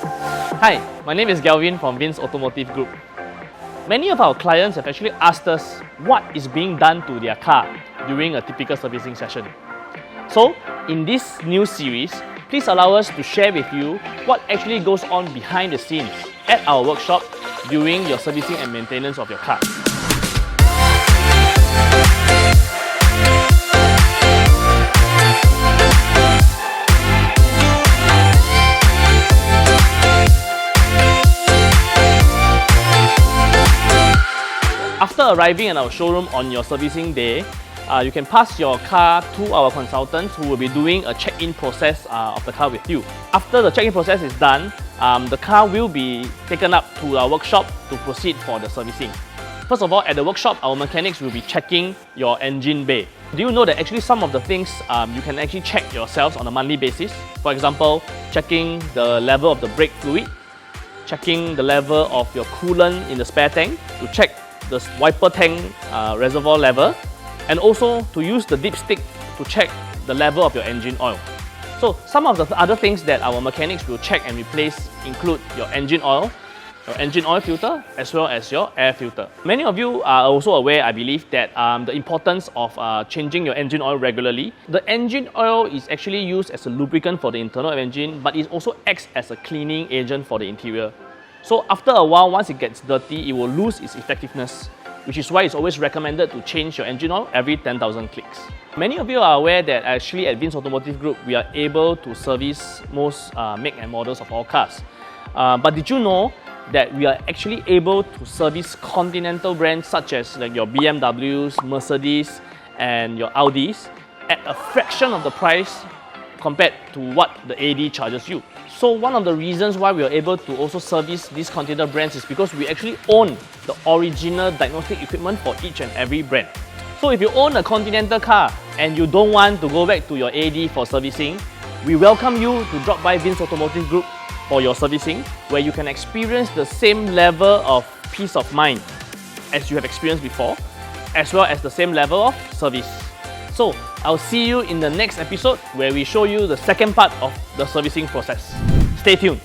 Hi, my name is Galvin from Vince Automotive Group. Many of our clients have actually asked us what is being done to their car during a typical servicing session. So, in this new series, please allow us to share with you what actually goes on behind the scenes at our workshop during your servicing and maintenance of your car. After arriving at our showroom on your servicing day, you can pass your car to our consultants who will be doing a check-in process of the car with you. After the check-in process is done, the car will be taken up to our workshop to proceed for the servicing. First of all, at the workshop, our mechanics will be checking your engine bay. Do you know that actually some of the things you can actually check yourselves on a monthly basis? For example, checking the level of the brake fluid, checking the level of your coolant in the spare tank, to check the wiper tank reservoir level, and also to use the dipstick to check the level of your engine oil. So some of the other things that our mechanics will check and replace include your engine oil filter, as well as your air filter. Many of you are also aware, I believe, that the importance of changing your engine oil regularly. The engine oil is actually used as a lubricant for the internal engine, but it also acts as a cleaning agent for the interior. So after a while, once it gets dirty, it will lose its effectiveness, which is why it's always recommended to change your engine oil every 10,000 clicks. Many of you are aware that actually at Vince Automotive Group, we are able to service most make and models of all cars. But did you know that we are actually able to service continental brands such as like your BMWs, Mercedes, and your Audis at a fraction of the price compared to what the AD charges you? So one of the reasons why we are able to also service these continental brands is because we actually own the original diagnostic equipment for each and every brand. So if you own a Continental car and you don't want to go back to your AD for servicing, we welcome you to drop by Vince Automotive Group for your servicing, where you can experience the same level of peace of mind as you have experienced before, as well as the same level of service. So I'll see you in the next episode where we show you the second part of the servicing process. Stay tuned.